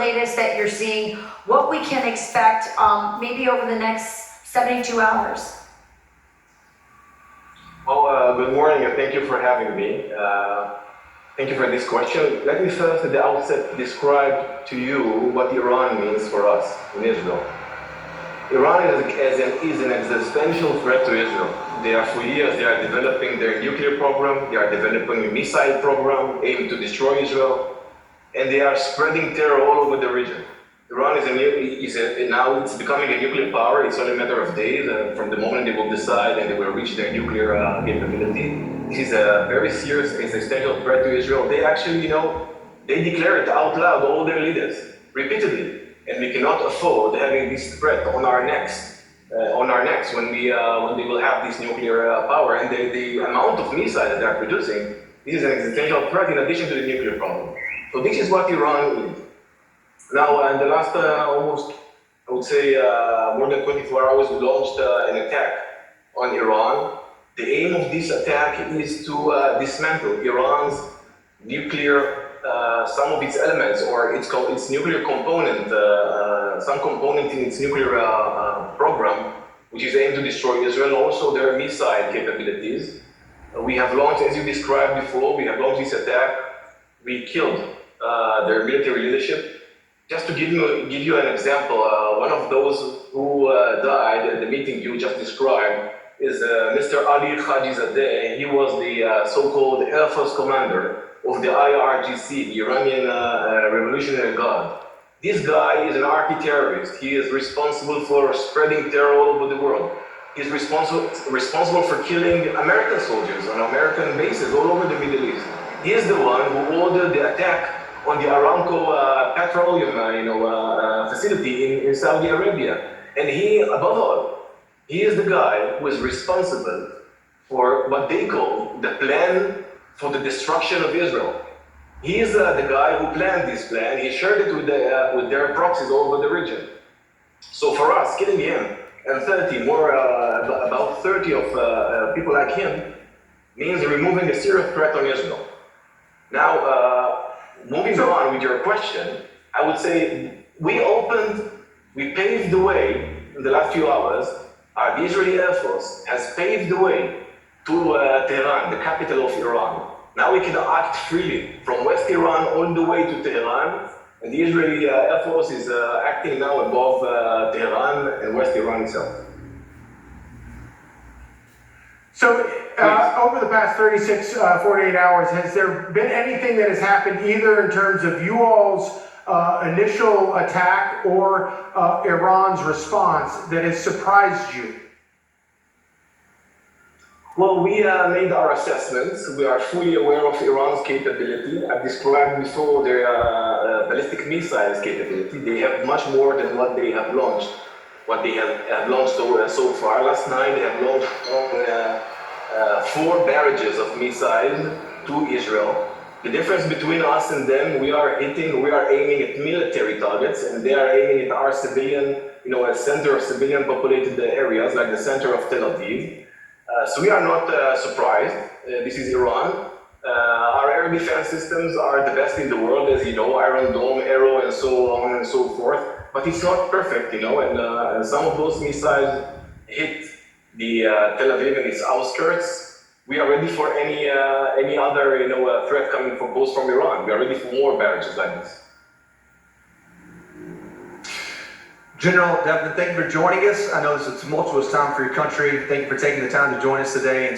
latest that you're seeing, what we can expect maybe over the next 72 hours? Well, good morning and thank you for having me. Thank you for this question. Let me first at the outset describe to you what Iran means for us in Israel. Iran is an existential threat to Israel. For years, they are developing their nuclear program, they are developing a missile program aimed to destroy Israel, and they are spreading terror all over the region. Iran now it's becoming a nuclear power. It's only a matter of days from the moment they will decide and they will reach their nuclear capability. This is a very serious existential threat to Israel. They actually, they declare it out loud, all their leaders, repeatedly. And we cannot afford having this threat on our necks when they will have this nuclear power. And the amount of missiles that they are producing, this is an existential threat in addition to the nuclear problem. So this is what Iran is. Now, in the last almost, I would say, more than 24 hours, we launched an attack on Iran. The aim of this attack is to dismantle Iran's nuclear, some of its elements, or its nuclear component, some component in its nuclear program, which is aimed to destroy Israel, also their missile capabilities. We have launched, as you described before, we have launched this attack. We killed their military leadership. Just to give you an example, one of those who died at the meeting you just described is Mr. Ali Khadizadeh. He was the so-called Air Force commander of the IRGC, the Iranian Revolutionary Guard. This guy is an archi-terrorist. He is responsible for spreading terror all over the world. He's responsible for killing American soldiers on American bases all over the Middle East. He is the one who ordered the attack on the Aramco petroleum facility in Saudi Arabia. And he, above all, he is the guy who is responsible for what they call the plan for the destruction of Israel. He is the guy who planned this plan. He shared it with their proxies all over the region. So for us, killing him and about 30 of people like him means removing a serious threat on Israel. Now, moving on with your question, I would say we paved the way in the last few hours. The Israeli Air Force has paved the way to Tehran, the capital of Iran. Now we can act freely from West Iran all the way to Tehran, and the Israeli Air Force is acting now above Tehran and West Iran itself. So over the past 48 hours, has there been anything that has happened either in terms of you all's initial attack or Iran's response that has surprised you? Well, we made our assessments. We are fully aware of Iran's capability. I've described before their ballistic missiles capability. They have much more than what they have launched. So far. Last night, they have launched 4 barrages of missiles to Israel. The difference between us and them, we are aiming at military targets, and they are aiming at our civilian, a center of civilian populated areas, like the center of Tel Aviv. So we are not surprised. This is Iran. Our air defense systems are the best in the world, as you know, Iron Dome, Arrow, and so on and so forth. But it's not perfect, and some of those missiles hit the Tel Aviv and its outskirts. We are ready for any other threat coming from Iran. We are ready for more barrages like this. General Devlin, thank you for joining us. I know this is a tumultuous time for your country. Thank you for taking the time to join us today.